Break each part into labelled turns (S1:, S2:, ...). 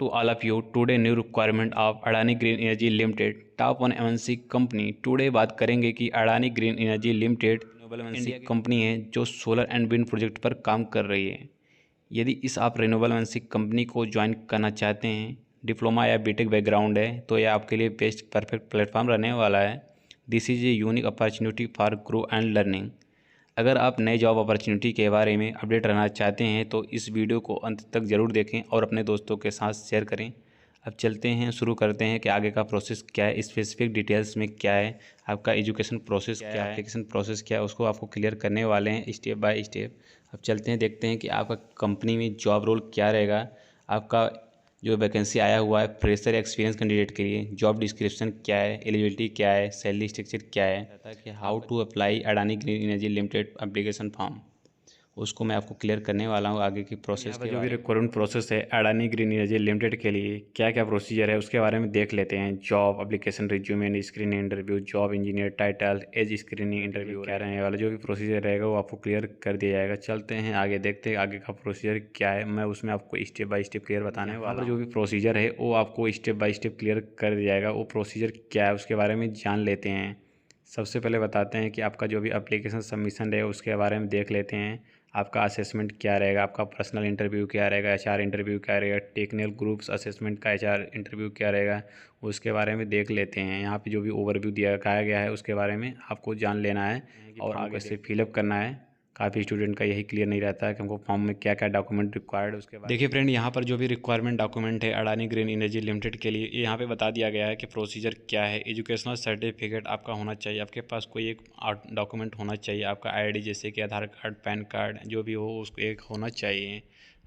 S1: to all of you. Today new requirement of Adani Green Energy Limited, top 1 MNC company. Today बात करेंगे कि Adani green energy limited renewable MNC company है जो solar and wind project पर काम कर रही है. यदि इस आप रिन्यूएबल एमएनसी कंपनी को ज्वाइन करना चाहते हैं, डिप्लोमा या बीटेक बैकग्राउंड है, तो यह आपके लिए बेस्ट परफेक्ट प्लेटफॉर्म रहने वाला है. This is a unique opportunity for grow and learning. अगर आप नए जॉब अपॉर्चुनिटी के बारे में अपडेट रहना चाहते हैं तो इस वीडियो को अंत तक ज़रूर देखें और अपने दोस्तों के साथ शेयर करें. अब चलते हैं, शुरू करते हैं कि आगे का प्रोसेस क्या है, स्पेसिफिक डिटेल्स में क्या है, आपका एजुकेशन प्रोसेस क्या है, एप्लीकेशन प्रोसेस क्या है, उसको आपको क्लियर करने वाले हैं स्टेप बाय स्टेप. अब चलते हैं, देखते हैं कि आपका कंपनी में जॉब रोल क्या रहेगा. आपका जो वैकेंसी आया हुआ है फ्रेशर एक्सपीरियंस कैंडिडेट के लिए, जॉब डिस्क्रिप्शन क्या है, एलिजिबिलिटी क्या है, सैलरी स्ट्रक्चर क्या है, कि how to apply Adani green energy limited application form, उसको मैं आपको क्लियर करने वाला हूँ. आगे की प्रोसेस के जो भी रिक्वायरमेंट प्रोसेस है अडानी ग्रीन एनर्जी लिमिटेड के लिए क्या क्या प्रोसीजर है उसके बारे में देख लेते हैं. Job application, resume, screening interview, job engineer title, as screening interview क्या रहने वाला, जो भी प्रोसीजर रहेगा वो आपको क्लियर कर दिया जाएगा. चलते हैं आगे, देखते हैं आगे का प्रोसीजर क्या है. मैं उसमें आपको स्टेप बाय स्टेप क्लियर बताने वाला हूँ. जो भी प्रोसीजर है वो आपको स्टेप बाय स्टेप क्लियर कर दिया जाएगा. वो प्रोसीजर क्या है उसके बारे में जान लेते हैं. सबसे पहले बताते हैं कि आपका जो भी एप्लीकेशन सबमिशन रहेगा उसके बारे में देख लेते हैं. आपका असेसमेंट क्या रहेगा, आपका पर्सनल इंटरव्यू क्या रहेगा, एचआर इंटरव्यू क्या रहेगा, टेक्निकल ग्रुप्स असेसमेंट का एचआर इंटरव्यू क्या रहेगा, उसके बारे में देख लेते हैं. यहाँ पे जो भी ओवरव्यू दिया गया है उसके बारे में आपको जान लेना है और आगे से फिलअप करना है. काफ़ी स्टूडेंट का यही क्लियर नहीं रहता है कि हमको फॉर्म में क्या क्या डॉक्यूमेंट रिक्वायर्ड है उसके बाद. देखिए फ्रेंड, यहाँ पर जो भी रिक्वायरमेंट डॉक्यूमेंट है अडानी ग्रीन एनर्जी लिमिटेड के लिए, यहाँ पे बता दिया गया है कि प्रोसीजर क्या है. एजुकेशनल सर्टिफिकेट आपका होना चाहिए, आपके पास कोई एक डॉक्यूमेंट होना चाहिए. आपका आईडी जैसे कि आधार कार्ड, पैन कार्ड जो भी हो उसको एक होना चाहिए.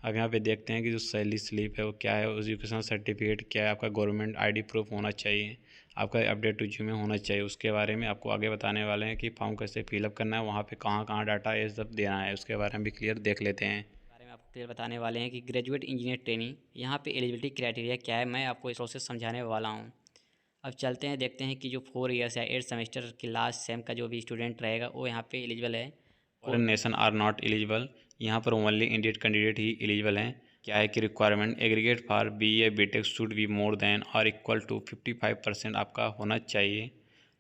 S1: अब यहाँ पे देखते हैं कि जो सैलरी स्लिप है वो क्या है, एजुकेशनल सर्टिफिकेट क्या है, आपका गवर्नमेंट आईडी प्रूफ होना चाहिए, आपका अपडेट रिज्यूमे होना चाहिए. उसके बारे में आपको आगे बताने वाले हैं कि फॉर्म कैसे फिलअप करना है, वहाँ पे कहाँ कहाँ डाटा ये सब देना है, उसके बारे में भी क्लियर देख लेते हैं.
S2: बारे में आपको क्लियर बताने वाले हैं कि ग्रेजुएट इंजीनियर ट्रेनिंग यहाँ पे एलिजिबिलिटी क्राइटेरिया क्या है, मैं आपको इस प्रोसेस समझाने वाला हूँ. अब चलते हैं, देखते हैं कि जो 4 ईयर्स या 8 सेमेस्टर की लास्ट सेम का जो भी स्टूडेंट रहेगा वो यहाँ पे एलिजिबल है.
S1: Foreign nation are not eligible. यहाँ पर ओनली इंडियन कैंडिडेट ही एलिजिबल हैं. क्या है कि requirement aggregate for BA BTech should be more than और इक्वल टू 55% आपका होना चाहिए.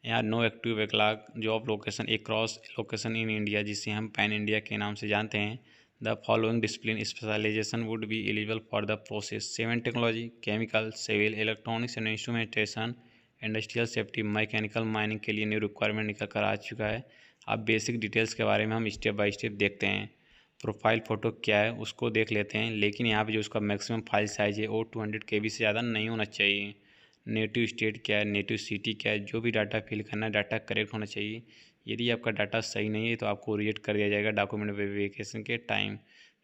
S1: यहाँ no active backlog. Job location across location in India, जिसे हम पैन इंडिया के नाम से जानते हैं. The following discipline specialisation would be eligible for the process: seven technology, chemical, civil, electronics and instrumentation, industrial safety, mechanical, mining के लिए new requirement निकल कर आ चुका है. अब बेसिक डिटेल्स के बारे में हम स्टेप बाय स्टेप देखते हैं. प्रोफाइल फ़ोटो क्या है उसको देख लेते हैं, लेकिन यहाँ पे जो उसका मैक्सिमम फाइल साइज़ है वो 200 KB से ज़्यादा नहीं होना चाहिए. नेटिव स्टेट क्या है, नेटिव सिटी क्या है, जो भी डाटा फिल करना है डाटा करेक्ट होना चाहिए. यदि आपका डाटा सही नहीं है तो आपको रिजेक्ट कर दिया जाएगा डॉक्यूमेंट वेरिफिकेशन के टाइम.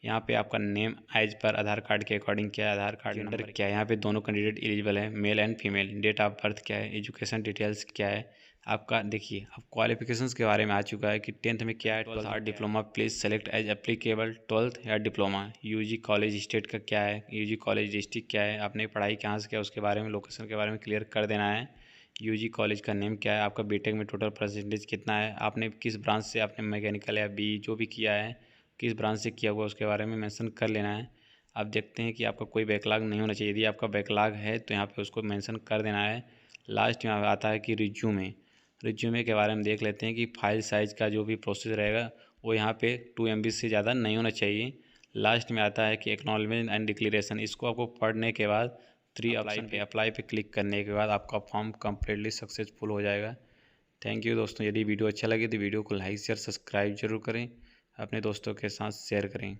S1: यहाँ पे आपका नेम एज पर आधार कार्ड के अकॉर्डिंग क्या है, आधार कार्ड नंबर क्या है. यहाँ पे दोनों कैंडिडेट एलिजिबल है, male and female. Date of birth क्या है, एजुकेशन डिटेल्स क्या है आपका. देखिए अब क्वालिफिकेशंस के बारे में आ चुका है कि 10th में क्या है, 12th art diploma. Please select as applicable 12th या डिप्लोमा. यूजी कॉलेज स्टेट का क्या है, यूजी कॉलेज डिस्ट्रिक्ट क्या है, आपने पढ़ाई कहाँ से किया उसके बारे में, लोकेशन के बारे में क्लियर कर देना है. यूजी कॉलेज का नेम क्या है, आपका बीटेक में टोटल परसेंटेज कितना है, आपने किस ब्रांच से, आपने मैकेनिकल या बी जो भी किया है किस ब्रांच से किया हुआ उसके बारे में मेंशन कर लेना है. अब देखते हैं कि आपका कोई बैकलॉग नहीं होना चाहिए. यदि आपका बैकलॉग है तो यहाँ पे उसको मेंशन कर देना है. लास्ट में आता है कि रिज्यूमे के बारे में देख लेते हैं कि फाइल साइज़ का जो भी प्रोसेस रहेगा वो यहाँ पे 2 MB से ज़्यादा नहीं होना चाहिए. लास्ट में आता है कि एक्नॉलेजमेंट एंड डिक्लेरेशन. इसको आपको पढ़ने के बाद 3 ऑप्शन पे अप्लाई पे क्लिक करने के बाद आपका फॉर्म कम्प्लीटली सक्सेसफुल हो जाएगा. थैंक यू दोस्तों. यदि वीडियो अच्छा लगे तो वीडियो को लाइक शेयर सब्सक्राइब जरूर करें, अपने दोस्तों के साथ शेयर करें.